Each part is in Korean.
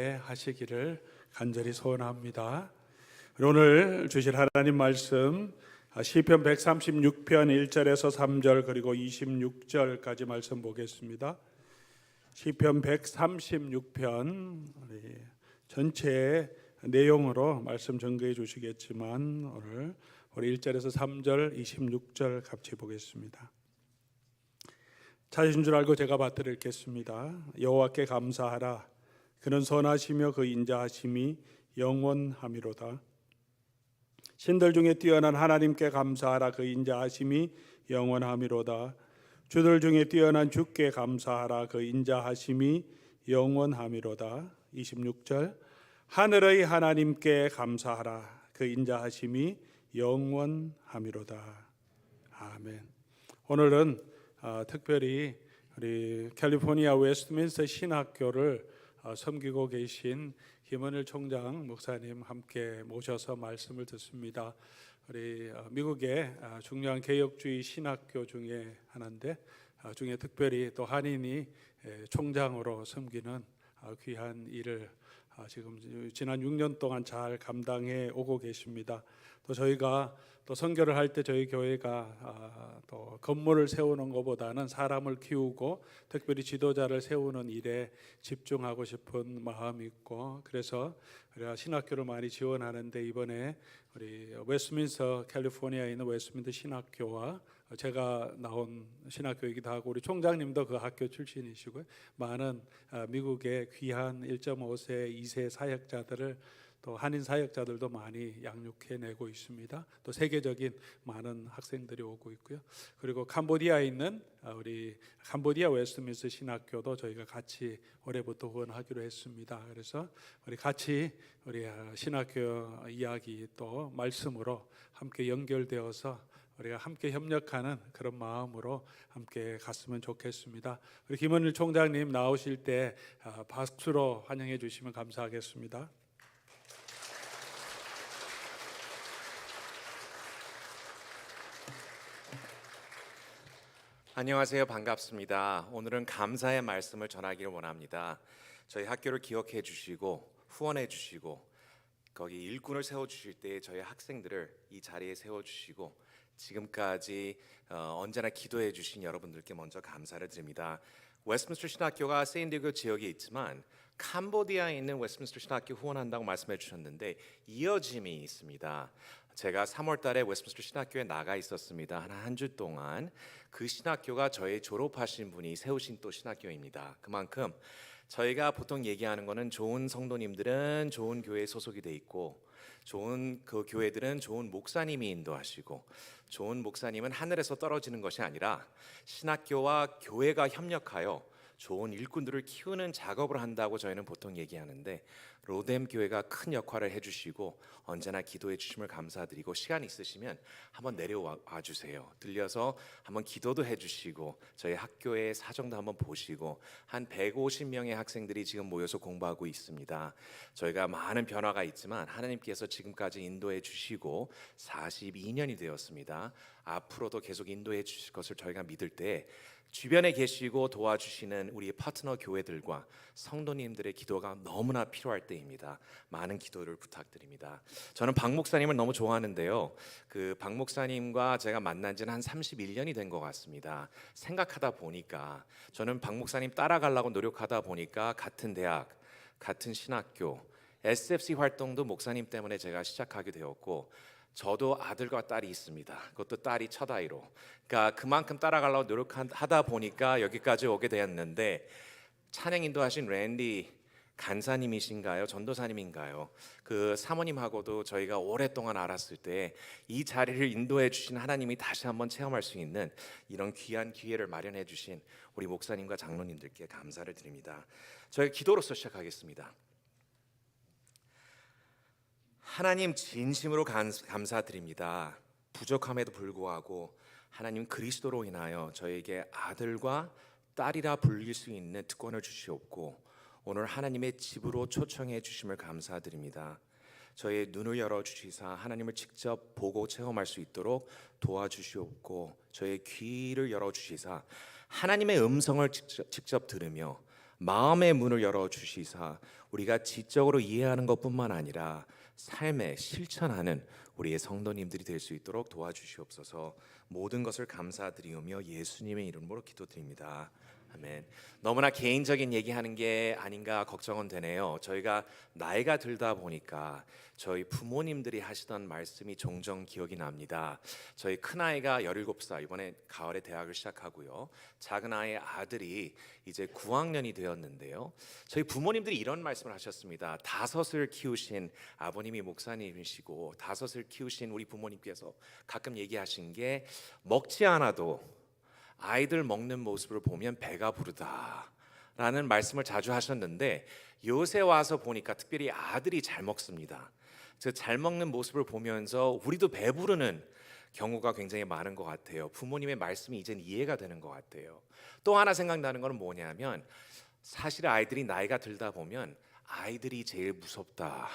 하시기를 간절히 소원합니다. 오늘 주실 하나님 말씀 시편 136편 1절에서 3절 그리고 26절까지 말씀 보겠습니다. 시편 136편 전체 내용으로 말씀 전개해 주시겠지만 오늘 우리 1절에서 3절 26절 같이 보겠습니다. 찾으신 줄 알고 제가 받들어 읽겠습니다. 여호와께 감사하라. 그는 선하시며 그 인자하심이 영원함이로다. 신들 중에 뛰어난 하나님께 감사하라. 그 인자하심이 영원함이로다. 주들 중에 뛰어난 주께 감사하라. 그 인자하심이 영원함이로다. 26절 하늘의 하나님께 감사하라. 그 인자하심이 영원함이로다. 아멘. 오늘은 특별히 우리 캘리포니아 웨스트민스터 신학교를 섬기고 계신 김원일 총장 목사님 함께 모셔서 말씀을 듣습니다. 우리 미국의 중요한 개혁주의 신학교 중에 하나인데 중에 특별히 또 한인이 총장으로 섬기는 귀한 일을 지금 지난 6년 동안 잘 감당해 오고 계십니다. 또 저희가 또 선교를 할 때 저희 교회가 또 건물을 세우는 것보다는 사람을 키우고 특별히 지도자를 세우는 일에 집중하고 싶은 마음이 있고 그래서 우리가 신학교를 많이 지원하는데 이번에 우리 웨스트민스터 캘리포니아에 있는 웨스트민스터 신학교와 제가 나온 신학교이기도 하고 우리 총장님도 그 학교 출신이시고요. 많은 미국의 귀한 1.5세, 2세 사역자들을 또 한인 사역자들도 많이 양육해내고 있습니다. 또 세계적인 많은 학생들이 오고 있고요. 그리고 캄보디아에 있는 우리 캄보디아 웨스트민스터 신학교도 저희가 같이 올해부터 후원하기로 했습니다. 그래서 우리 같이 우리 신학교 이야기 또 말씀으로 함께 연결되어서 우리가 함께 협력하는 그런 마음으로 함께 갔으면 좋겠습니다. 우리 김원일 총장님 나오실 때 박수로 환영해 주시면 감사하겠습니다. 안녕하세요. 반갑습니다. 오늘은 감사의 말씀을 전하기를 원합니다. 저희 학교를 기억해 주시고 후원해 주시고 거기 일꾼을 세워 주실 때 저희 학생들을 이 자리에 세워 주시고 지금까지 언제나 기도해 주신 여러분들께 먼저 감사를 드립니다. 웨스트민스터 신학교가 세인디에고 지역에 있지만 캄보디아에 있는 웨스트민스터 신학교 후원한다고 말씀해 주셨는데 이어짐이 있습니다. 제가 3월 달에 웨스트민스터 신학교에 나가 있었습니다. 한 주 동안 그 신학교가 저희 졸업하신 분이 세우신 또 신학교입니다. 그만큼 저희가 보통 얘기하는 거는 좋은 성도님들은 좋은 교회에 소속이 돼 있고 좋은 그 교회들은 좋은 목사님이 인도하시고 좋은 목사님은 하늘에서 떨어지는 것이 아니라 신학교와 교회가 협력하여 좋은 일꾼들을 키우는 작업을 한다고 저희는 보통 얘기하는데 로뎀 교회가 큰 역할을 해주시고 언제나 기도해 주심을 감사드리고 시간 있으시면 한번 내려와 주세요. 들려서 한번 기도도 해주시고 저희 학교의 사정도 한번 보시고 한 150명의 학생들이 지금 모여서 공부하고 있습니다. 저희가 많은 변화가 있지만 하나님께서 지금까지 인도해 주시고 42년이 되었습니다. 앞으로도 계속 인도해 주실 것을 저희가 믿을 때 주변에 계시고 도와주시는 우리 파트너 교회들과 성도님들의 기도가 너무나 필요할 때입니다. 많은 기도를 부탁드립니다. 저는 박 목사님을 너무 좋아하는데요. 그 박 목사님과 제가 만난 지는 한 31년이 된 것 같습니다. 생각하다 보니까 저는 박 목사님 따라가려고 노력하다 보니까 같은 대학, 같은 신학교, SFC 활동도 목사님 때문에 제가 시작하게 되었고 저도 아들과 딸이 있습니다. 그것도 딸이 첫 아이로. 그러니까 그만큼 따라가려고 노력하다 보니까 여기까지 오게 되었는데 찬양 인도하신 랜디 간사님이신가요? 전도사님인가요? 그 사모님하고도 저희가 오랫동안 알았을 때 이 자리를 인도해 주신 하나님이 다시 한번 체험할 수 있는 이런 귀한 기회를 마련해 주신 우리 목사님과 장로님들께 감사를 드립니다. 저희가 기도로서 시작하겠습니다. 하나님 진심으로 감사드립니다. 부족함에도 불구하고 하나님 그리스도로 인하여 저에게 아들과 딸이라 불릴 수 있는 특권을 주시옵고 오늘 하나님의 집으로 초청해 주심을 감사드립니다. 저의 눈을 열어주시사 하나님을 직접 보고 체험할 수 있도록 도와주시옵고 저의 귀를 열어주시사 하나님의 음성을 직접 들으며 마음의 문을 열어 주시사 우리가 지적으로 이해하는 것뿐만 아니라 삶에 실천하는 우리의 성도님들이 될 수 있도록 도와주시옵소서. 모든 것을 감사드리오며 예수님의 이름으로 기도드립니다. 아멘. 너무나 개인적인 얘기하는 게 아닌가 걱정은 되네요. 저희가 나이가 들다 보니까 저희 부모님들이 하시던 말씀이 종종 기억이 납니다. 저희 큰아이가 17살, 이번에 가을에 대학을 시작하고요. 작은아이의 아들이 이제 9학년이 되었는데요. 저희 부모님들이 이런 말씀을 하셨습니다. 5을 키우신 아버님이 목사님이시고 5을 키우신 우리 부모님께서 가끔 얘기하신 게 먹지 않아도 아이들 먹는 모습을 보면 배가 부르다 라는 말씀을 자주 하셨는데, 요새 와서 보니까 특별히 아들이 잘 먹습니다. 잘 먹는 모습을 보면서 우리도 배부르는 경우가 굉장히 많은 것 같아요. 부모님의 말씀이 이젠 이해가 되는 것 같아요. 또 하나 생각나는 것은 뭐냐면, 사실 아이들이 나이가 들다 보면 아이들이 제일 무섭다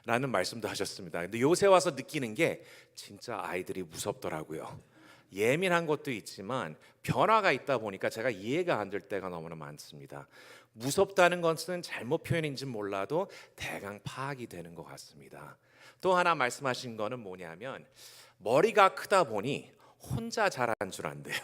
라는 말씀도 하셨습니다. 근데 요새 와서 느끼는 게 진짜 아이들이 무섭더라고요. 예민한 것도 있지만 변화가 있다 보니까 제가 이해가 안 될 때가 너무나 많습니다. 무섭다는 것은 잘못 표현인지 몰라도 대강 파악이 되는 것 같습니다. 또 하나 말씀하신 거는 뭐냐면, 머리가 크다 보니 혼자 자란 줄 안돼요.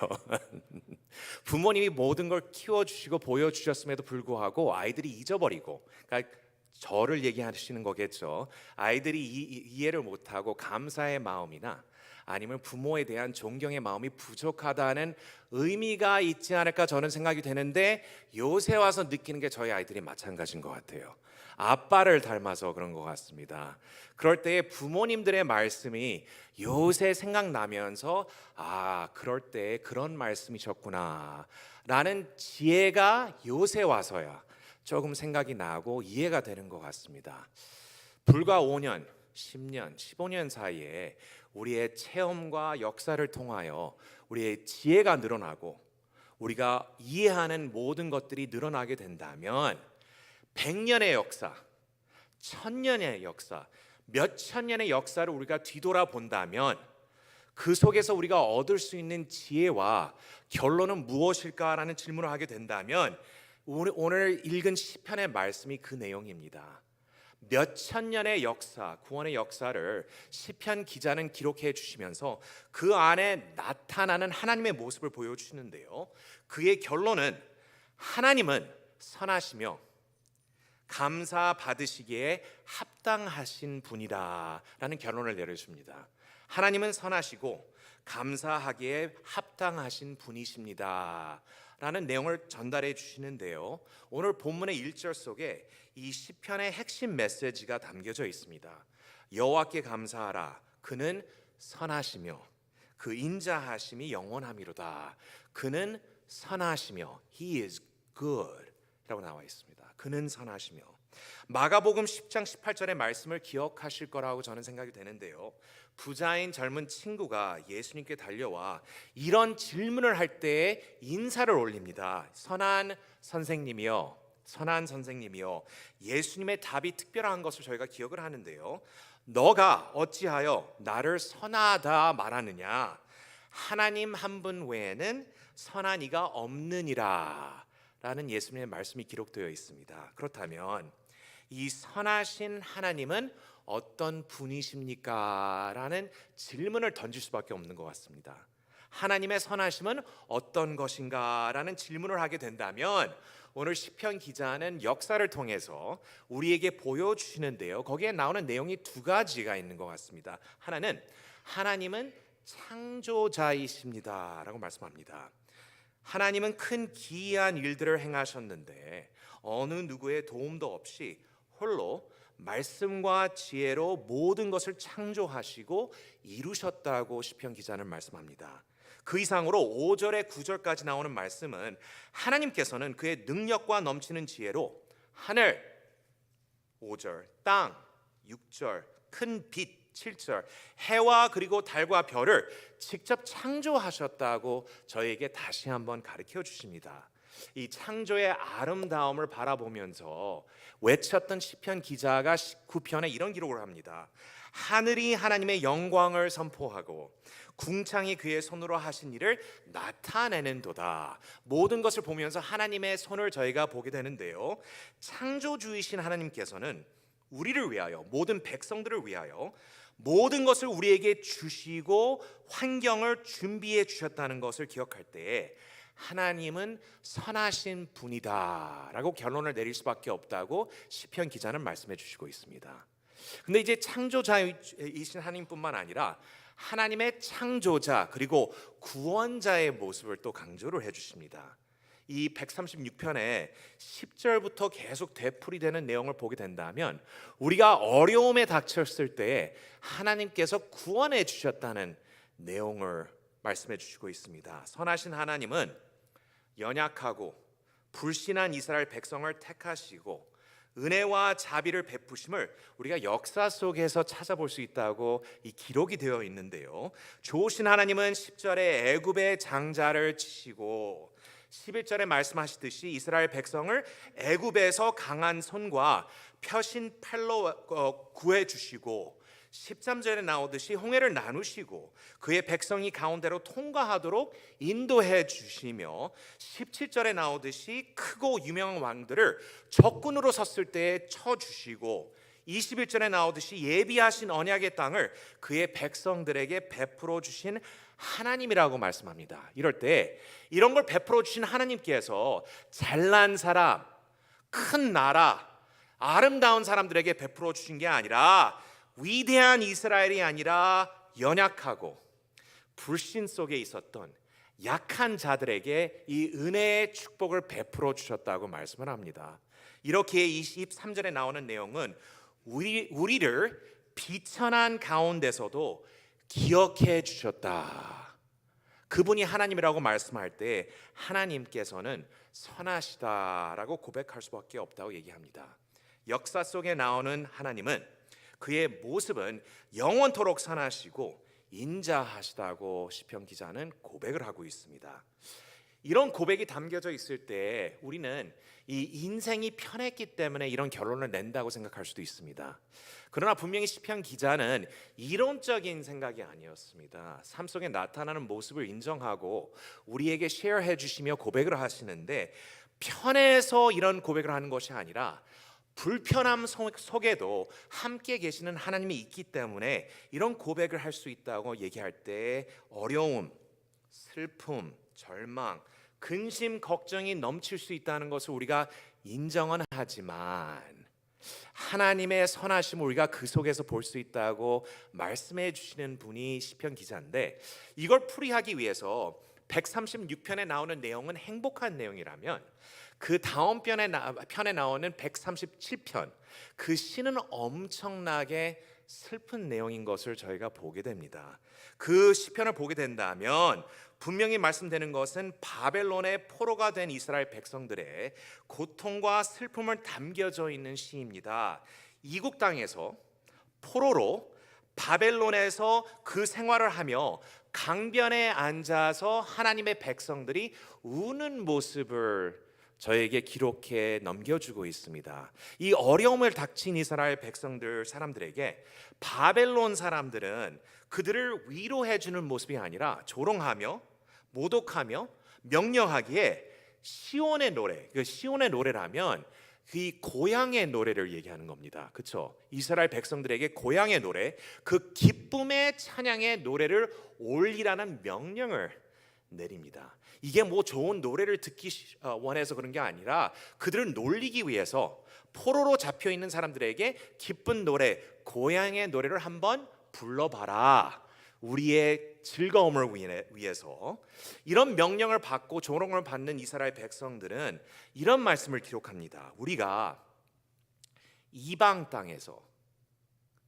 부모님이 모든 걸 키워주시고 보여주셨음에도 불구하고 아이들이 잊어버리고, 그러니까 저를 얘기하시는 거겠죠. 아이들이 이해를 못하고 감사의 마음이나 아니면 부모에 대한 존경의 마음이 부족하다는 의미가 있지 않을까 저는 생각이 되는데, 요새 와서 느끼는 게 저희 아이들이 마찬가지인 것 같아요. 아빠를 닮아서 그런 것 같습니다. 그럴 때 부모님들의 말씀이 요새 생각나면서 그럴 때 그런 말씀이셨구나 라는 지혜가 요새 와서야 조금 생각이 나고 이해가 되는 것 같습니다. 불과 5년, 10년, 15년 사이에 우리의 체험과 역사를 통하여 우리의 지혜가 늘어나고 우리가 이해하는 모든 것들이 늘어나게 된다면 100년의 역사, 1000년의 역사, 몇천 년의 역사를 우리가 뒤돌아 본다면 그 속에서 우리가 얻을 수 있는 지혜와 결론은 무엇일까라는 질문을 하게 된다면 오늘 읽은 시편의 말씀이 그 내용입니다. 몇천 년의 역사, 구원의 역사를 시편 기자는 기록해 주시면서 그 안에 나타나는 하나님의 모습을 보여주시는데요. 그의 결론은 하나님은 선하시며 감사 받으시기에 합당하신 분이다라는 결론을 내려줍니다. 하나님은 선하시고 감사하기에 합당하신 분이십니다 라는 내용을 전달해 주시는데요. 오늘 본문의 1절 속에 이 시편의 핵심 메시지가 담겨져 있습니다. 여호와께 감사하라, 그는 선하시며 그 인자하심이 영원함이로다. 그는 선하시며 He is good 라고 나와 있습니다. 그는 선하시며. 마가복음 10장 18절의 말씀을 기억하실 거라고 저는 생각이 되는데요. 부자인 젊은 친구가 예수님께 달려와 이런 질문을 할 때 인사를 올립니다. 선한 선생님이요, 선한 선생님이요. 예수님의 답이 특별한 것을 저희가 기억을 하는데요. 너가 어찌하여 나를 선하다 말하느냐? 하나님 한 분 외에는 선한 이가 없느니라 라는 예수님의 말씀이 기록되어 있습니다. 그렇다면 이 선하신 하나님은 어떤 분이십니까? 라는 질문을 던질 수밖에 없는 것 같습니다. 하나님의 선하심은 어떤 것인가? 라는 질문을 하게 된다면 오늘 시편 기자는 역사를 통해서 우리에게 보여주시는데요. 거기에 나오는 내용이 두 가지가 있는 것 같습니다. 하나는 하나님은 창조자이십니다 라고 말씀합니다. 하나님은 큰 기이한 일들을 행하셨는데 어느 누구의 도움도 없이 홀로 말씀과 지혜로 모든 것을 창조하시고 이루셨다고 시편 기자는 말씀합니다. 그 이상으로 5절에 9절까지 나오는 말씀은 하나님께서는 그의 능력과 넘치는 지혜로 하늘 5절, 땅 6절, 큰 빛 7절, 해와 그리고 달과 별을 직접 창조하셨다고 저에게 다시 한번 가르쳐 주십니다. 이 창조의 아름다움을 바라보면서 외쳤던 시편 기자가 19편에 이런 기록을 합니다. 하늘이 하나님의 영광을 선포하고 궁창이 그의 손으로 하신 일을 나타내는도다. 모든 것을 보면서 하나님의 손을 저희가 보게 되는데요, 창조주이신 하나님께서는 우리를 위하여, 모든 백성들을 위하여 모든 것을 우리에게 주시고 환경을 준비해 주셨다는 것을 기억할 때에 하나님은 선하신 분이다 라고 결론을 내릴 수밖에 없다고 시편 기자는 말씀해 주시고 있습니다. 근데 이제 창조자이신 하나님뿐만 아니라 하나님의 창조자 그리고 구원자의 모습을 또 강조를 해주십니다. 이 136편에 10절부터 계속 되풀이되는 내용을 보게 된다면 우리가 어려움에 닥쳤을 때 하나님께서 구원해 주셨다는 내용을 말씀해 주시고 있습니다. 선하신 하나님은 연약하고 불신한 이스라엘 백성을 택하시고 은혜와 자비를 베푸심을 우리가 역사 속에서 찾아볼 수 있다고 이 기록이 되어 있는데요, 좋으신 하나님은 10절에 애굽의 장자를 치시고 11절에 말씀하시듯이 이스라엘 백성을 애굽에서 강한 손과 펴신 팔로 구해 주시고 13절에 나오듯이 홍해를 나누시고 그의 백성이 가운데로 통과하도록 인도해 주시며 17절에 나오듯이 크고 유명한 왕들을 적군으로 섰을 때에 쳐주시고 21절에 나오듯이 예비하신 언약의 땅을 그의 백성들에게 베풀어 주신 하나님이라고 말씀합니다. 이럴 때 이런 걸 베풀어 주신 하나님께서 잘난 사람, 큰 나라, 아름다운 사람들에게 베풀어 주신 게 아니라 위대한 이스라엘이 아니라 연약하고 불신 속에 있었던 약한 자들에게 이 은혜의 축복을 베풀어 주셨다고 말씀을 합니다. 이렇게 23절에 나오는 내용은 우리를 비천한 가운데서도 기억해 주셨다. 그분이 하나님이라고 말씀할 때 하나님께서는 선하시다라고 고백할 수밖에 없다고 얘기합니다. 역사 속에 나오는 하나님은 그의 모습은 영원토록 선하시고 인자하시다고 시편 기자는 고백을 하고 있습니다. 이런 고백이 담겨져 있을 때 우리는 이 인생이 편했기 때문에 이런 결론을 낸다고 생각할 수도 있습니다. 그러나 분명히 시편 기자는 이론적인 생각이 아니었습니다. 삶 속에 나타나는 모습을 인정하고 우리에게 쉐어해 주시며 고백을 하시는데, 편해서 이런 고백을 하는 것이 아니라 불편함 속에도 함께 계시는 하나님이 있기 때문에 이런 고백을 할 수 있다고 얘기할 때 어려움, 슬픔, 절망, 근심, 걱정이 넘칠 수 있다는 것을 우리가 인정은 하지만 하나님의 선하심을 우리가 그 속에서 볼 수 있다고 말씀해 주시는 분이 시편 기자인데, 이걸 풀이하기 위해서 136편에 나오는 내용은 행복한 내용이라면 그 다음 편에 나오는 137편, 그 시는 엄청나게 슬픈 내용인 것을 저희가 보게 됩니다. 그 시편을 보게 된다면 분명히 말씀되는 것은 바벨론의 포로가 된 이스라엘 백성들의 고통과 슬픔을 담겨져 있는 시입니다. 이국 땅에서 포로로 바벨론에서 그 생활을 하며 강변에 앉아서 하나님의 백성들이 우는 모습을 저에게 기록해 넘겨주고 있습니다. 이 어려움을 닥친 이스라엘 백성들 사람들에게 바벨론 사람들은 그들을 위로해 주는 모습이 아니라 조롱하며 모독하며 명령하기에 시온의 노래, 그 시온의 노래라면 그 고향의 노래를 얘기하는 겁니다. 그렇죠? 이스라엘 백성들에게 고향의 노래, 그 기쁨의 찬양의 노래를 올리라는 명령을 내립니다. 이게 뭐 좋은 노래를 듣기 원해서 그런 게 아니라 그들을 놀리기 위해서 포로로 잡혀 있는 사람들에게 기쁜 노래, 고향의 노래를 한번 불러봐라. 우리의 즐거움을 위해서. 이런 명령을 받고 조롱을 받는 이스라엘 백성들은 이런 말씀을 기록합니다. 우리가 이방 땅에서,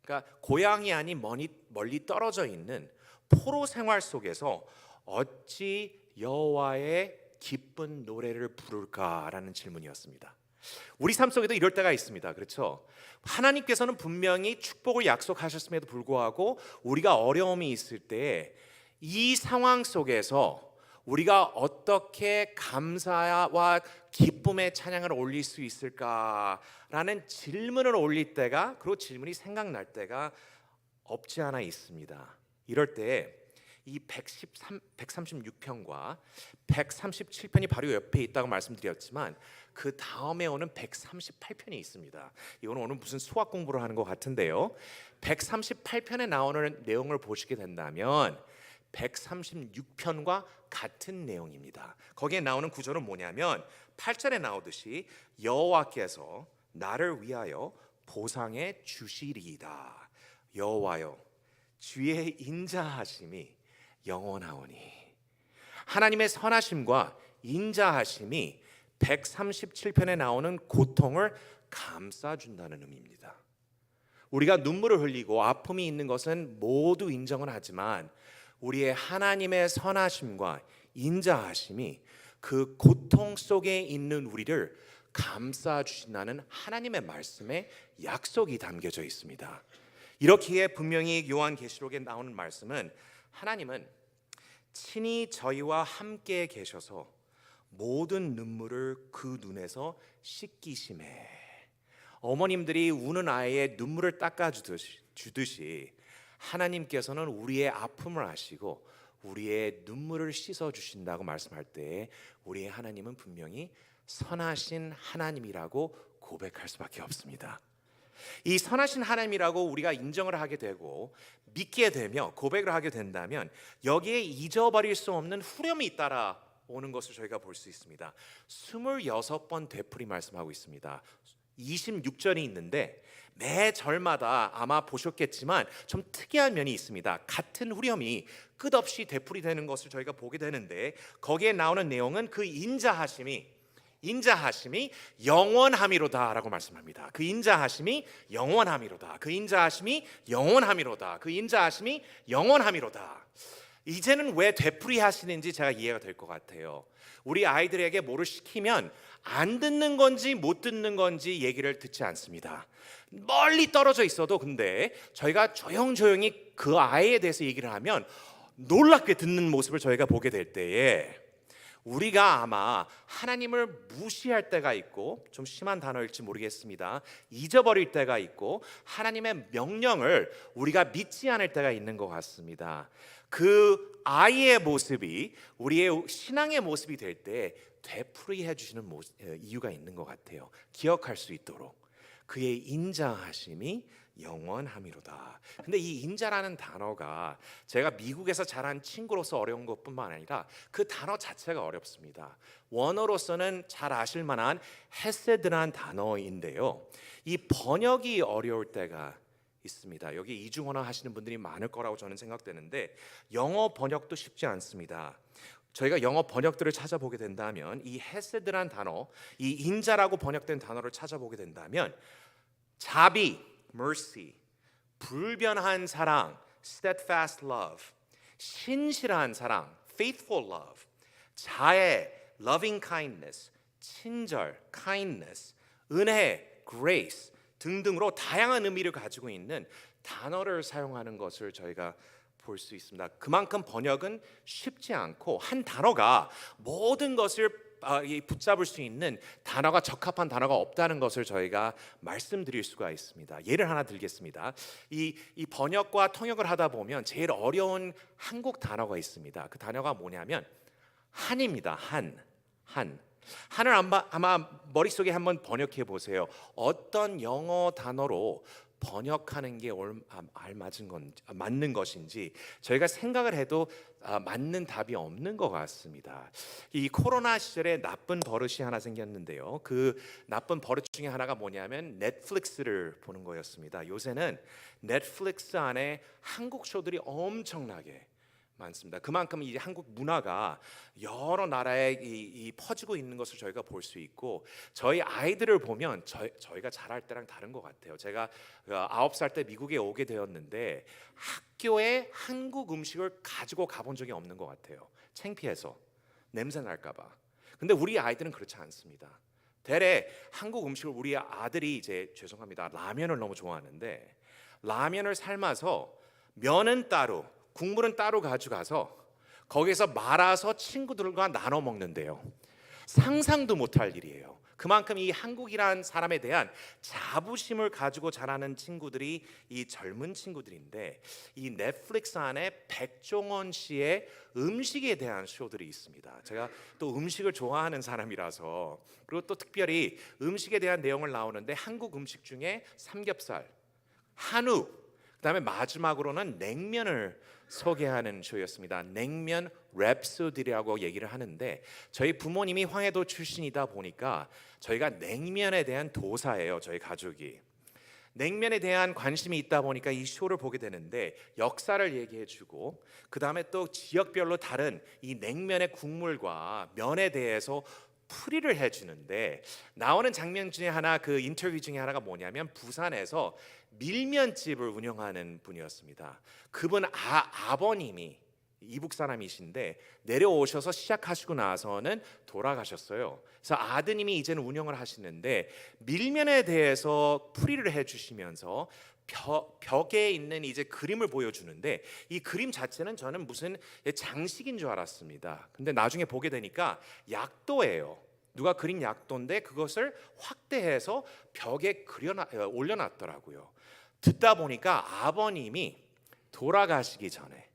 그러니까 고향이 아닌 멀리 떨어져 있는 포로 생활 속에서 어찌 여호와의 기쁜 노래를 부를까라는 질문이었습니다. 우리 삶 속에도 이럴 때가 있습니다. 그렇죠? 하나님께서는 분명히 축복을 약속하셨음에도 불구하고 우리가 어려움이 있을 때 이 상황 속에서 우리가 어떻게 감사와 기쁨의 찬양을 올릴 수 있을까라는 질문을 올릴 때가, 그리고 질문이 생각날 때가 없지 않아 있습니다. 이럴 때 이 136편과 137편이 바로 옆에 있다고 말씀드렸지만 그 다음에 오는 138편이 있습니다. 이건 오늘 무슨 수학 공부를 하는 것 같은데요. 138편에 나오는 내용을 보시게 된다면 136편과 같은 내용입니다. 거기에 나오는 구절은 뭐냐면 8절에 나오듯이 여호와께서 나를 위하여 보상해 주시리이다. 여호와여 주의 인자하심이 영원하오니. 하나님의 선하심과 인자하심이 137편에 나오는 고통을 감싸준다는 의미입니다. 우리가 눈물을 흘리고 아픔이 있는 것은 모두 인정은 하지만 우리의 하나님의 선하심과 인자하심이 그 고통 속에 있는 우리를 감싸주신다는 하나님의 말씀에 약속이 담겨져 있습니다. 이렇기에 분명히 요한계시록에 나오는 말씀은 하나님은 친히 저희와 함께 계셔서 모든 눈물을 그 눈에서 씻기심에, 어머님들이 우는 아이의 눈물을 닦아주듯이 하나님께서는 우리의 아픔을 아시고 우리의 눈물을 씻어주신다고 말씀할 때 우리의 하나님은 분명히 선하신 하나님이라고 고백할 수밖에 없습니다. 이 선하신 하나님이라고 우리가 인정을 하게 되고 믿게 되며 고백을 하게 된다면 여기에 잊어버릴 수 없는 후렴이 따라오는 것을 저희가 볼 수 있습니다. 26번 되풀이 말씀하고 있습니다. 26절이 있는데 매 절마다 아마 보셨겠지만 좀 특이한 면이 있습니다. 같은 후렴이 끝없이 되풀이되는 것을 저희가 보게 되는데 거기에 나오는 내용은 그 인자하심이 영원함이로다라고 말씀합니다. 그 인자하심이 영원함이로다. 그 인자하심이 영원함이로다. 그 인자하심이 영원함이로다. 이제는 왜 되풀이하시는지 제가 이해가 될 것 같아요. 우리 아이들에게 뭐를 시키면 안 듣는 건지 못 듣는 건지 얘기를 듣지 않습니다. 멀리 떨어져 있어도 근데 저희가 조용조용히 그 아이에 대해서 얘기를 하면 놀랍게 듣는 모습을 저희가 보게 될 때에 우리가 아마 하나님을 무시할 때가 있고, 좀 심한 단어일지 모르겠습니다, 잊어버릴 때가 있고 하나님의 명령을 우리가 믿지 않을 때가 있는 것 같습니다. 그 아이의 모습이 우리의 신앙의 모습이 될 때 되풀이해 주시는 이유가 있는 것 같아요. 기억할 수 있도록 그의 인자하심이 영원함이로다. 근데 이 인자라는 단어가 제가 미국에서 자란 친구로서 어려운 것뿐만 아니라 그 단어 자체가 어렵습니다. 원어로서는 잘 아실 만한 헤세드라는 단어인데요, 이 번역이 어려울 때가 있습니다. 여기 이중언어 하시는 분들이 많을 거라고 저는 생각되는데 영어 번역도 쉽지 않습니다. 저희가 영어 번역들을 찾아보게 된다면 이 헤세드라는 단어, 이 인자라고 번역된 단어를 찾아보게 된다면 자비, mercy, 불변한 사랑, steadfast love, 신실한 사랑, faithful love, 자애, loving kindness, 친절, kindness, 은혜, grace 등등으로 다양한 의미를 가지고 있는 단어를 사용하는 것을 저희가 볼 수 있습니다. 그만큼 번역은 쉽지 않고 한 단어가 모든 것을 붙잡을 수 있는 단어가 적합한 단어가 없다는 것을 저희가 말씀드릴 수가 있습니다. 예를 하나 들겠습니다. 이 번역과 통역을 하다 보면 제일 어려운 한국 단어가 있습니다. 그 단어가 뭐냐면 한입니다. 한. 한을 아마 머릿속에 한번 번역해 보세요. 어떤 영어 단어로 번역하는 게 맞는 것인지 저희가 생각을 해도 맞는 답이 없는 것 같습니다. 이 코로나 시절에 나쁜 버릇이 하나 생겼는데요, 그 나쁜 버릇 중에 하나가 뭐냐면 넷플릭스를 보는 거였습니다. 요새는 넷플릭스 안에 한국 쇼들이 엄청나게 많습니다. 그만큼 이제 한국 문화가 여러 나라에 퍼지고 있는 것을 저희가 볼 수 있고, 저희 아이들을 보면 저희가 자랄 때랑 다른 것 같아요. 제가 9살 때 미국에 오게 되었는데 학교에 한국 음식을 가지고 가본 적이 없는 것 같아요. 창피해서, 냄새 날까 봐. 근데 우리 아이들은 그렇지 않습니다. 대래 한국 음식을 우리 아들이 이제 죄송합니다, 라면을 너무 좋아하는데 라면을 삶아서 면은 따로 국물은 따로 가져가서 거기에서 말아서 친구들과 나눠 먹는데요. 상상도 못할 일이에요. 그만큼 이 한국이란 사람에 대한 자부심을 가지고 자라는 친구들이 이 젊은 친구들인데, 이 넷플릭스 안에 백종원 씨의 음식에 대한 쇼들이 있습니다. 제가 또 음식을 좋아하는 사람이라서, 그리고 또 특별히 음식에 대한 내용을 나오는데 한국 음식 중에 삼겹살, 한우, 그다음에 마지막으로는 냉면을 소개하는 쇼였습니다. 냉면 랩소디라고 얘기를 하는데, 저희 부모님이 황해도 출신이다 보니까 저희가 냉면에 대한 도사예요. 저희 가족이 냉면에 대한 관심이 있다 보니까 이 쇼를 보게 되는데, 역사를 얘기해주고 그 다음에 또 지역별로 다른 이 냉면의 국물과 면에 대해서 풀이를 해주는데, 나오는 장면 중에 하나, 그 인터뷰 중에 하나가 뭐냐면 부산에서 밀면집을 운영하는 분이었습니다. 그분 아버님이 이북 사람이신데 내려오셔서 시작하시고 나서는 돌아가셨어요. 그래서 아드님이 이제는 운영을 하시는데, 밀면에 대해서 풀이를 해주시면서 벽에 있는 이제 그림을 보여주는데, 이 그림 자체는 저는 무슨 장식인 줄 알았습니다. 근데 나중에 보게 되니까 약도예요. 누가 그린 약도인데 그것을 확대해서 벽에 올려놨더라고요. 듣다 보니까 아버님이 돌아가시기 전에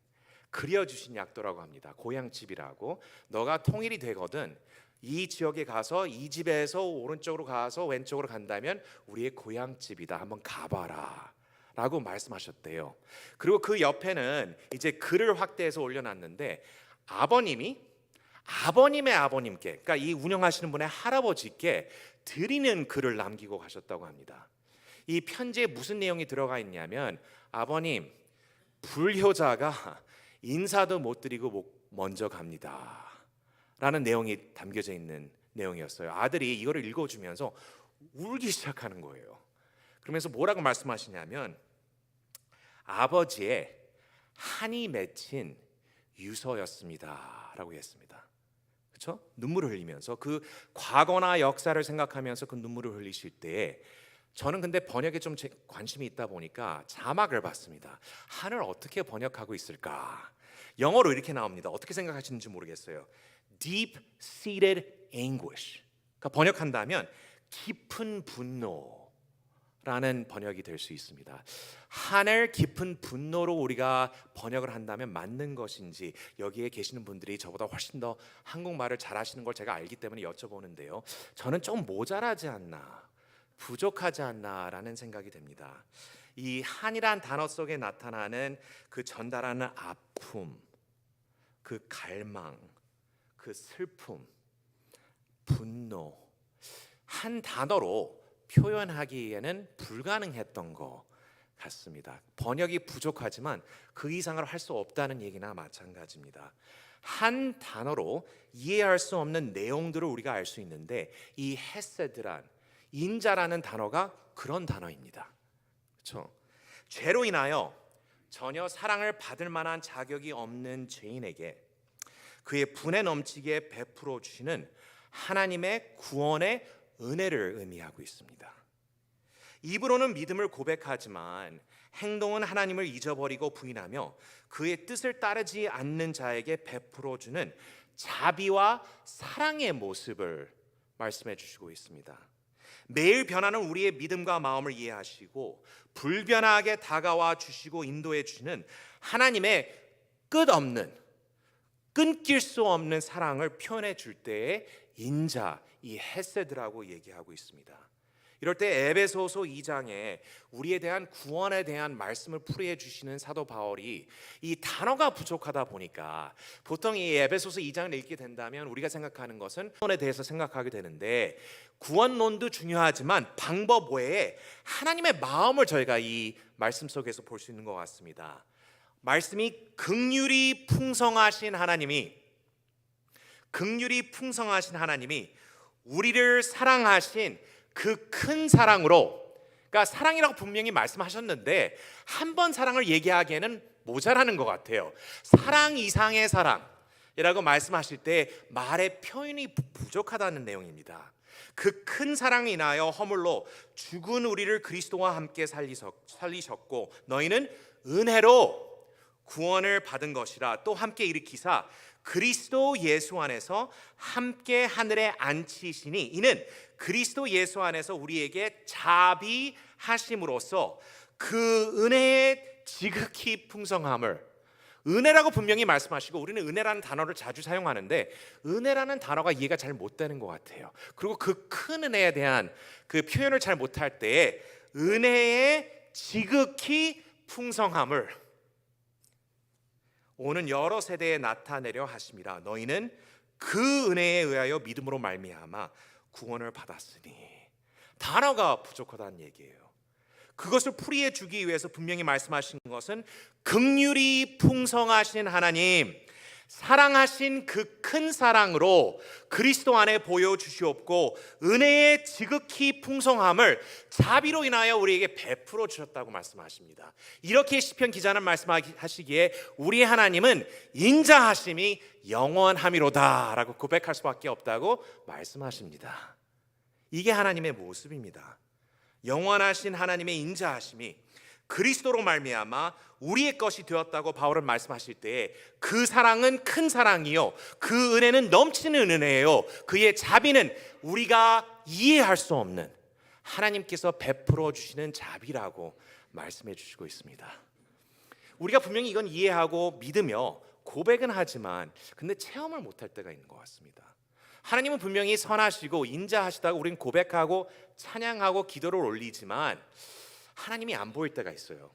그려주신 약도라고 합니다. 고향집이라고. 너가 통일이 되거든 이 지역에 가서 이 집에서 오른쪽으로 가서 왼쪽으로 간다면 우리의 고향집이다. 한번 가봐라 라고 말씀하셨대요. 그리고 그 옆에는 이제 글을 확대해서 올려놨는데, 아버님의 아버님께, 그러니까 이 운영하시는 분의 할아버지께 드리는 글을 남기고 가셨다고 합니다. 이 편지에 무슨 내용이 들어가 있냐면, 아버님, 불효자가 인사도 못 드리고 먼저 갑니다 라는 내용이 담겨져 있는 내용이었어요. 아들이 이거를 읽어주면서 울기 시작하는 거예요. 그러면서 뭐라고 말씀하시냐면, 아버지의 한이 맺힌 유서였습니다 라고 했습니다. 그렇죠? 눈물을 흘리면서, 그 과거나 역사를 생각하면서 그 눈물을 흘리실 때에, 저는 근데 번역에 좀 관심이 있다 보니까 자막을 봤습니다. 한을 어떻게 번역하고 있을까? 영어로 이렇게 나옵니다. 어떻게 생각하시는지 모르겠어요. Deep-seated anguish. 그러니까 번역한다면 깊은 분노라는 번역이 될 수 있습니다. 한을 깊은 분노로 우리가 번역을 한다면 맞는 것인지, 여기에 계시는 분들이 저보다 훨씬 더 한국말을 잘하시는 걸 제가 알기 때문에 여쭤보는데요, 저는 좀 모자라지 않나, 부족하지 않나라는 생각이 됩니다. 이 한이란 단어 속에 나타나는 그 전달하는 아픔, 그 갈망, 그 슬픔, 분노, 한 단어로 표현하기에는 불가능했던 것 같습니다. 번역이 부족하지만 그 이상을 할 수 없다는 얘기나 마찬가지입니다. 한 단어로 이해할 수 없는 내용들을 우리가 알 수 있는데, 이 헤세드란, 인자라는 단어가 그런 단어입니다. 그렇죠? 죄로 인하여 전혀 사랑을 받을 만한 자격이 없는 죄인에게 그의 분에 넘치게 베풀어 주시는 하나님의 구원의 은혜를 의미하고 있습니다. 입으로는 믿음을 고백하지만 행동은 하나님을 잊어버리고 부인하며 그의 뜻을 따르지 않는 자에게 베풀어 주는 자비와 사랑의 모습을 말씀해 주시고 있습니다. 매일 변하는 우리의 믿음과 마음을 이해하시고 불변하게 다가와 주시고 인도해 주시는 하나님의 끝없는, 끊길 수 없는 사랑을 표현해 줄 때의 인자, 이 헤세드라고 얘기하고 있습니다. 이럴 때 에베소서 2장에 우리에 대한 구원에 대한 말씀을 풀이해 주시는 사도 바울이 이 단어가 부족하다 보니까, 보통 이 에베소서 2장을 읽게 된다면 우리가 생각하는 것은 구원에 대해서 생각하게 되는데, 구원론도 중요하지만 방법 외에 하나님의 마음을 저희가 이 말씀 속에서 볼 수 있는 것 같습니다. 말씀이 긍휼이 풍성하신 하나님이 우리를 사랑하신 그 큰 사랑으로, 그러니까 사랑이라고 분명히 말씀하셨는데 한 번 사랑을 얘기하기에는 모자라는 것 같아요. 사랑 이상의 사랑이라고 말씀하실 때 말의 표현이 부족하다는 내용입니다. 그 큰 사랑이 인하여 허물로 죽은 우리를 그리스도와 함께 살리셨고 너희는 은혜로 구원을 받은 것이라 또 함께 일으키사 그리스도 예수 안에서 함께 하늘에 앉히시니 이는 그리스도 예수 안에서 우리에게 자비하심으로써 그 은혜의 지극히 풍성함을, 은혜라고 분명히 말씀하시고 우리는 은혜라는 단어를 자주 사용하는데 은혜라는 단어가 이해가 잘 못 되는 것 같아요. 그리고 그 큰 은혜에 대한 그 표현을 잘 못할 때에 은혜의 지극히 풍성함을 오는 여러 세대에 나타내려 하심이라. 너희는 그 은혜에 의하여 믿음으로 말미암아 구원을 받았으니. 단어가 부족하다는 얘기예요. 그것을 풀이해 주기 위해서 분명히 말씀하신 것은 긍휼이 풍성하신 하나님, 사랑하신 그 큰 사랑으로 그리스도 안에 보여주시옵고 은혜의 지극히 풍성함을 자비로 인하여 우리에게 베풀어 주셨다고 말씀하십니다. 이렇게 시편 기자는 말씀하시기에 우리 하나님은 인자하심이 영원함이로다 라고 고백할 수밖에 없다고 말씀하십니다. 이게 하나님의 모습입니다. 영원하신 하나님의 인자하심이 그리스도로 말미암아 우리의 것이 되었다고 바울은 말씀하실 때에 그 사랑은 큰 사랑이요 그 은혜는 넘치는 은혜예요. 그의 자비는 우리가 이해할 수 없는 하나님께서 베풀어 주시는 자비라고 말씀해 주시고 있습니다. 우리가 분명히 이건 이해하고 믿으며 고백은 하지만 근데 체험을 못할 때가 있는 것 같습니다. 하나님은 분명히 선하시고 인자하시다고 우리는 고백하고 찬양하고 기도를 올리지만 하나님이 안 보일 때가 있어요.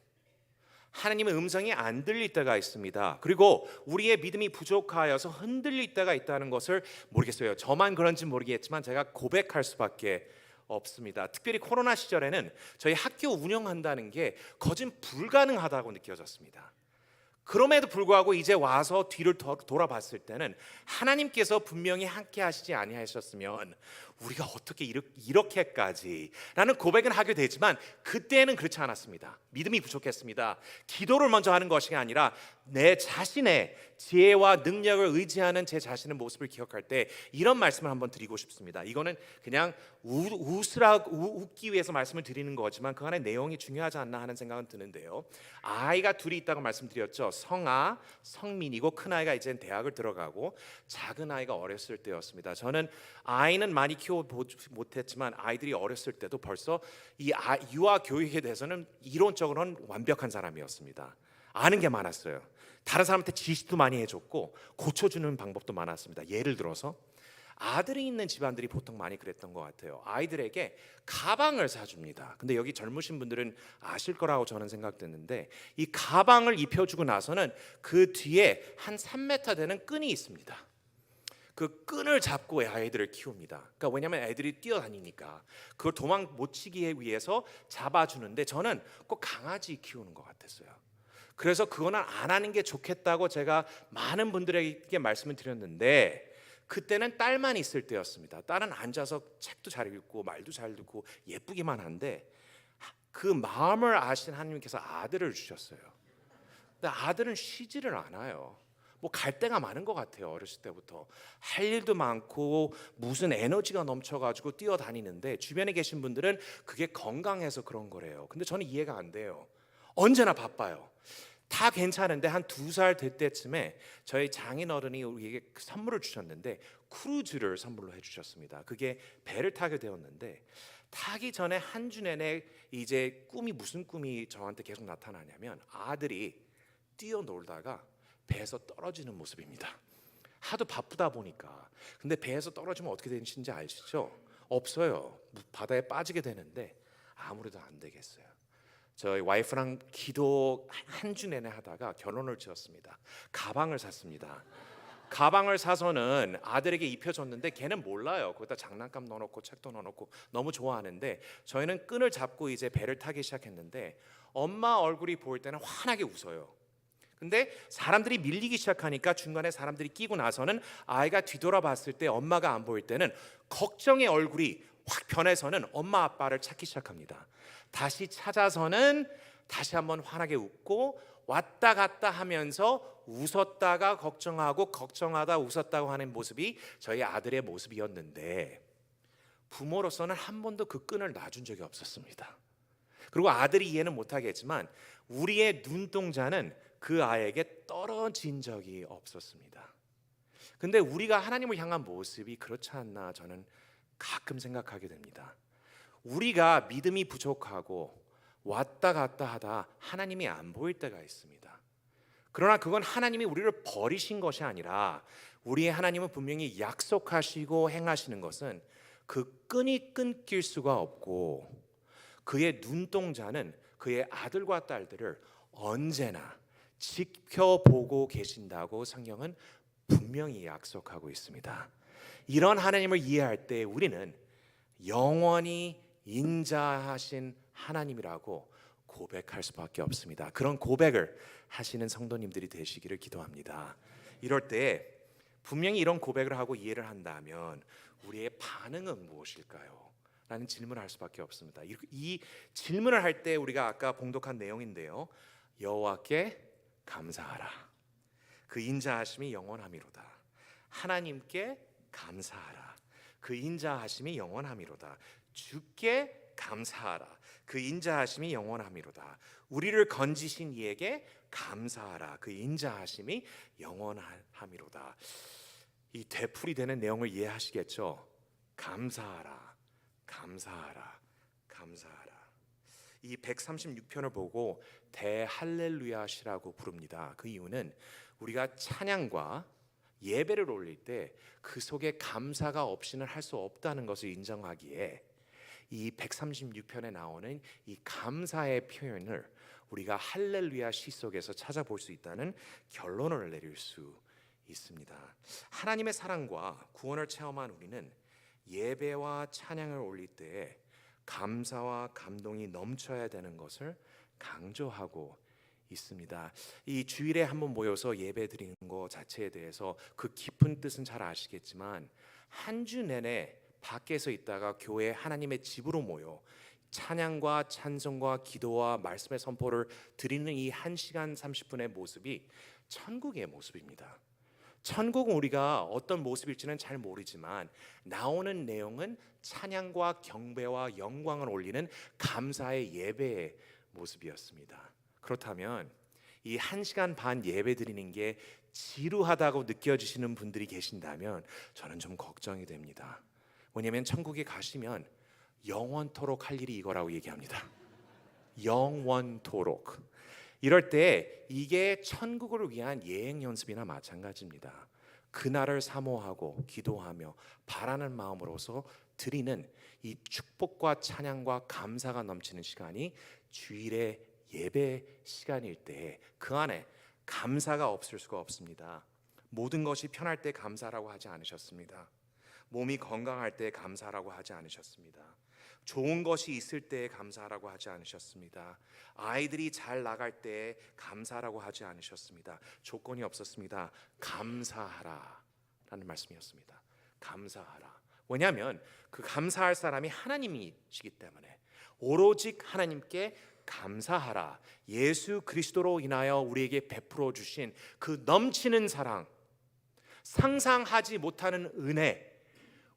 하나님의 음성이 안 들릴 때가 있습니다. 그리고 우리의 믿음이 부족하여서 흔들릴 때가 있다는 것을 모르겠어요. 저만 그런지 모르겠지만 제가 고백할 수밖에 없습니다. 특별히 코로나 시절에는 저희 학교 운영한다는 게 거진 불가능하다고 느껴졌습니다. 그럼에도 불구하고 이제 와서 뒤를 돌아봤을 때는 하나님께서 분명히 함께 하시지 아니하셨으면 우리가 어떻게 이렇게까지 라는 고백은 하게 되지만 그때는 그렇지 않았습니다. 믿음이 부족했습니다. 기도를 먼저 하는 것이 아니라 내 자신의 지혜와 능력을 의지하는 제 자신의 모습을 기억할 때 이런 말씀을 한번 드리고 싶습니다. 이거는 그냥 웃기 위해서 말씀을 드리는 거지만 그 안에 내용이 중요하지 않나 하는 생각은 드는데요. 아이가 둘이 있다고 말씀드렸죠. 성아, 성민이고 큰아이가 이제 대학을 들어가고 작은 아이가 어렸을 때였습니다. 저는 아이는 많이 키워보지 못했지만 아이들이 어렸을 때도 벌써 이 유아 교육에 대해서는 이론적으로는 완벽한 사람이었습니다. 아는 게 많았어요. 다른 사람한테 지시도 많이 해줬고 고쳐주는 방법도 많았습니다. 예를 들어서 아들이 있는 집안들이 보통 많이 그랬던 것 같아요. 아이들에게 가방을 사줍니다. 근데 여기 젊으신 분들은 아실 거라고 저는 생각됐는데 이 가방을 입혀주고 나서는 그 뒤에 한 3m 되는 끈이 있습니다. 그 끈을 잡고 아이들을 키웁니다. 그러니까 왜냐하면 애들이 뛰어다니니까 그걸 도망 못 치기 위해서 잡아주는데 저는 꼭 강아지 키우는 것 같았어요. 그래서 그거는 안 하는 게 좋겠다고 제가 많은 분들에게 말씀을 드렸는데 그때는 딸만 있을 때였습니다. 딸은 앉아서 책도 잘 읽고 말도 잘 듣고 예쁘기만 한데 그 마음을 아신 하나님께서 아들을 주셨어요. 근데 아들은 쉬지를 않아요. 뭐 갈 데가 많은 것 같아요. 어렸을 때부터 할 일도 많고 무슨 에너지가 넘쳐가지고 뛰어다니는데 주변에 계신 분들은 그게 건강해서 그런 거래요. 근데 저는 이해가 안 돼요. 언제나 바빠요. 다 괜찮은데 한 2살 될 때쯤에 저희 장인어른이 우리에게 선물을 주셨는데 크루즈를 선물로 해주셨습니다. 그게 배를 타게 되었는데 타기 전에 한 주 내내 이제 꿈이 무슨 꿈이 저한테 계속 나타나냐면 아들이 뛰어놀다가 배에서 떨어지는 모습입니다. 하도 바쁘다 보니까. 근데 배에서 떨어지면 어떻게 되는지 아시죠? 없어요. 바다에 빠지게 되는데 아무래도 안 되겠어요. 저희 와이프랑 기도 한 주 내내 하다가 결혼을 지었습니다. 가방을 샀습니다. 가방을 사서는 아들에게 입혀줬는데 걔는 몰라요. 거기다 장난감 넣어놓고 책도 넣어놓고 너무 좋아하는데 저희는 끈을 잡고 이제 배를 타기 시작했는데 엄마 얼굴이 보일 때는 환하게 웃어요. 근데 사람들이 밀리기 시작하니까 중간에 사람들이 끼고 나서는 아이가 뒤돌아봤을 때 엄마가 안 보일 때는 걱정의 얼굴이 확 변해서는 엄마 아빠를 찾기 시작합니다. 다시 찾아서는 다시 한번 환하게 웃고 왔다 갔다 하면서 웃었다가 걱정하고 걱정하다 웃었다고 하는 모습이 저희 아들의 모습이었는데 부모로서는 한 번도 그 끈을 놔준 적이 없었습니다. 그리고 아들이 이해는 못하겠지만 우리의 눈동자는 그 아이에게 떨어진 적이 없었습니다. 근데 우리가 하나님을 향한 모습이 그렇지 않나 저는 가끔 생각하게 됩니다. 우리가 믿음이 부족하고 왔다 갔다 하다 하나님이 안 보일 때가 있습니다. 그러나 그건 하나님이 우리를 버리신 것이 아니라 우리의 하나님은 분명히 약속하시고 행하시는 것은 그 끈이 끊길 수가 없고 그의 눈동자는 그의 아들과 딸들을 언제나 지켜보고 계신다고 성경은 분명히 약속하고 있습니다. 이런 하나님을 이해할 때 우리는 영원히 인자하신 하나님이라고 고백할 수밖에 없습니다. 그런 고백을 하시는 성도님들이 되시기를 기도합니다. 이럴 때 분명히 이런 고백을 하고 이해를 한다면 우리의 반응은 무엇일까요? 라는 질문을 할 수밖에 없습니다. 이 질문을 할 때 우리가 아까 봉독한 내용인데요, 여호와께 감사하라. 그 인자하심이 영원함이로다. 하나님께 감사하라. 그 인자하심이 영원함이로다. 주께 감사하라. 그 인자하심이 영원함이로다. 우리를 건지신 이에게 감사하라. 그 인자하심이 영원함이로다. 이 되풀이 되는 내용을 이해하시겠죠? 감사하라. 감사하라. 감사하라. 이 136편을 보고 대할렐루야시라고 부릅니다. 그 이유는 우리가 찬양과 예배를 올릴 때 그 속에 감사가 없이는 할 수 없다는 것을 인정하기에 이 136편에 나오는 이 감사의 표현을 우리가 할렐루야 시 속에서 찾아볼 수 있다는 결론을 내릴 수 있습니다. 하나님의 사랑과 구원을 체험한 우리는 예배와 찬양을 올릴 때에 감사와 감동이 넘쳐야 되는 것을 강조하고 있습니다. 이 주일에 한번 모여서 예배 드리는 것 자체에 대해서 그 깊은 뜻은 잘 아시겠지만 한 주 내내 밖에서 있다가 교회 하나님의 집으로 모여 찬양과 찬송과 기도와 말씀의 선포를 드리는 이 1시간 30분의 모습이 천국의 모습입니다. 천국은 우리가 어떤 모습일지는 잘 모르지만 나오는 내용은 찬양과 경배와 영광을 올리는 감사의 예배의 모습이었습니다. 그렇다면 이 1시간 반 예배 드리는 게 지루하다고 느껴지시는 분들이 계신다면 저는 좀 걱정이 됩니다. 왜냐하면 천국에 가시면 영원토록 할 일이 이거라고 얘기합니다. 영원토록. 이럴 때 이게 천국을 위한 예행 연습이나 마찬가지입니다. 그날을 사모하고 기도하며 바라는 마음으로서 드리는 이 축복과 찬양과 감사가 넘치는 시간이 주일의 예배 시간일 때 그 안에 감사가 없을 수가 없습니다. 모든 것이 편할 때 감사라고 하지 않으셨습니다. 몸이 건강할 때 감사라고 하지 않으셨습니다. 좋은 것이 있을 때 감사라고 하지 않으셨습니다. 아이들이 잘 나갈 때 감사라고 하지 않으셨습니다. 조건이 없었습니다. 감사하라 라는 말씀이었습니다. 감사하라. 왜냐하면 그 감사할 사람이 하나님이시기 때문에 오로지 하나님께 감사하라. 예수 그리스도로 인하여 우리에게 베풀어 주신 그 넘치는 사랑, 상상하지 못하는 은혜,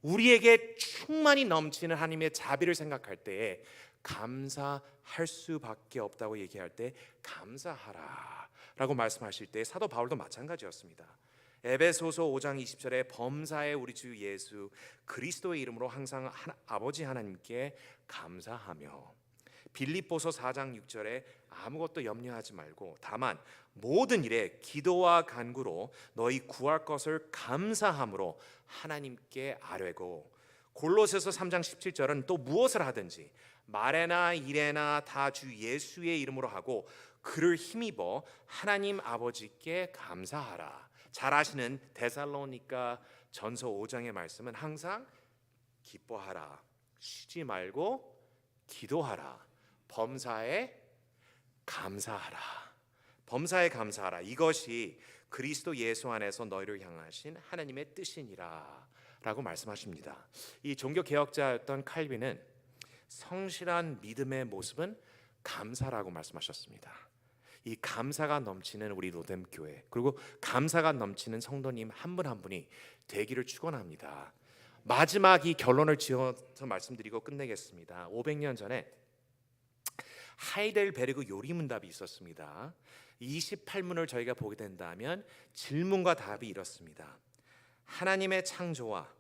우리에게 충만히 넘치는 하나님의 자비를 생각할 때에 감사할 수밖에 없다고 얘기할 때 감사하라 라고 말씀하실 때 사도 바울도 마찬가지였습니다. 에베소서 5장 20절에 범사에 우리 주 예수 그리스도의 이름으로 항상 아버지 하나님께 감사하며, 빌립보서 4장 6절에 아무것도 염려하지 말고 다만 모든 일에 기도와 간구로 너희 구할 것을 감사함으로 하나님께 아뢰고, 골로새서 3장 17절은 또 무엇을 하든지 말에나 일에나 다 주 예수의 이름으로 하고 그를 힘입어 하나님 아버지께 감사하라. 잘 아시는 데살로니가 전서 5장의 말씀은 항상 기뻐하라, 쉬지 말고 기도하라, 범사에 감사하라. 범사에 감사하라. 이것이 그리스도 예수 안에서 너희를 향하신 하나님의 뜻이니라 라고 말씀하십니다. 이 종교 개혁자였던 칼빈은 성실한 믿음의 모습은 감사라고 말씀하셨습니다. 이 감사가 넘치는 우리 로뎀 교회, 그리고 감사가 넘치는 성도님 한 분 한 분이 되기를 축원합니다. 마지막 이 결론을 지어서 말씀드리고 끝내겠습니다. 500년 전에 하이델베르그 요리문답이 있었습니다. 28문을 저희가 보게 된다면 질문과 답이 이렇습니다. 하나님의 창조와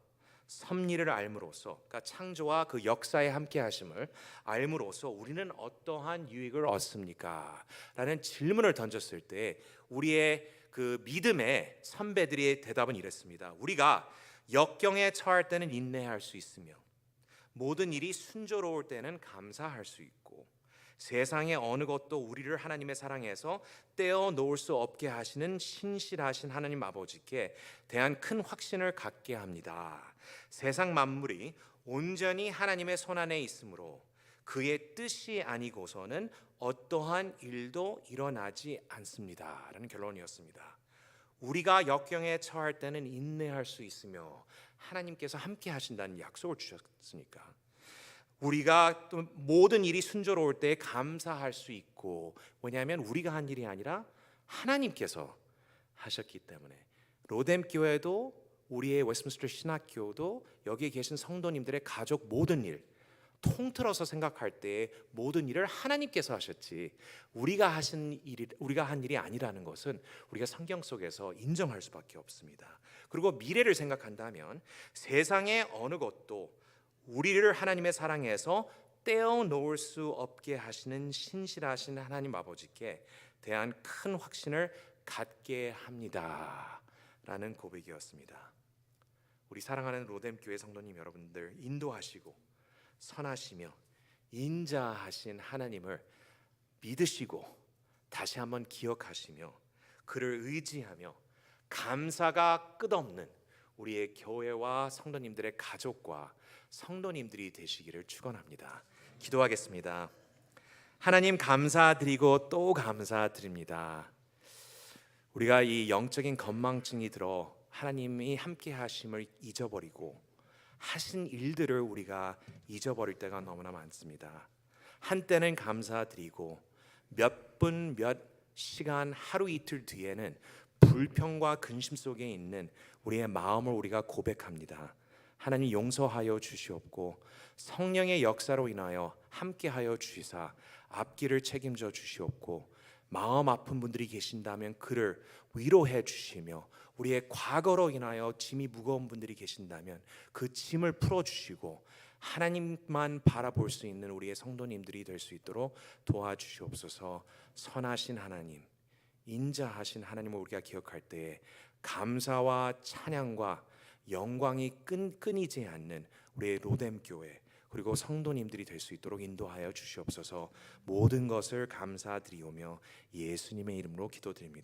섭리를 알므로써, 그러니까 창조와 그 역사에 함께 하심을 알므로써 우리는 어떠한 유익을 얻습니까? 라는 질문을 던졌을 때 우리의 그 믿음의 선배들의 대답은 이랬습니다. 우리가 역경에 처할 때는 인내할 수 있으며 모든 일이 순조로울 때는 감사할 수 있고 세상의 어느 것도 우리를 하나님의 사랑에서 떼어 놓을 수 없게 하시는 신실하신 하나님 아버지께 대한 큰 확신을 갖게 합니다. 세상 만물이 온전히 하나님의 손안에 있으므로 그의 뜻이 아니고서는 어떠한 일도 일어나지 않습니다. 라는 결론이었습니다. 우리가 역경에 처할 때는 인내할 수 있으며 하나님께서 함께 하신다는 약속을 주셨으니까 우리가 또 모든 일이 순조로울 때 감사할 수 있고, 왜냐하면 우리가 한 일이 아니라 하나님께서 하셨기 때문에. 로뎀 교회도 우리의 웨스트민스터 신학교도 여기에 계신 성도님들의 가족 모든 일 통틀어서 생각할 때 모든 일을 하나님께서 하셨지 우리가 한 일이 아니라는 것은 우리가 성경 속에서 인정할 수밖에 없습니다. 그리고 미래를 생각한다면 세상의 어느 것도 우리를 하나님의 사랑에서 떼어 놓을 수 없게 하시는 신실하신 하나님 아버지께 대한 큰 확신을 갖게 합니다. 라는 고백이었습니다. 우리 사랑하는 로뎀 교회 성도님 여러분들, 인도하시고 선하시며 인자하신 하나님을 믿으시고 다시 한번 기억하시며 그를 의지하며 감사가 끝없는 우리의 교회와 성도님들의 가족과 성도님들이 되시기를 축원합니다. 기도하겠습니다. 하나님 감사드리고 또 감사드립니다. 우리가 이 영적인 건망증이 들어 하나님이 함께 하심을 잊어버리고 하신 일들을 우리가 잊어버릴 때가 너무나 많습니다. 한때는 감사드리고 몇 분, 몇 시간, 하루 이틀 뒤에는 불평과 근심 속에 있는 우리의 마음을 우리가 고백합니다. 하나님 용서하여 주시옵고 성령의 역사로 인하여 함께하여 주시사 앞길을 책임져 주시옵고 마음 아픈 분들이 계신다면 그를 위로해 주시며 우리의 과거로 인하여 짐이 무거운 분들이 계신다면 그 짐을 풀어주시고 하나님만 바라볼 수 있는 우리의 성도님들이 될 수 있도록 도와주시옵소서. 선하신 하나님, 인자하신 하나님을 우리가 기억할 때에 감사와 찬양과 영광이 끊이지 않는 우리의 로뎀 교회 그리고 성도님들이 될 수 있도록 인도하여 주시옵소서. 모든 것을 감사드리오며 예수님의 이름으로 기도드립니다.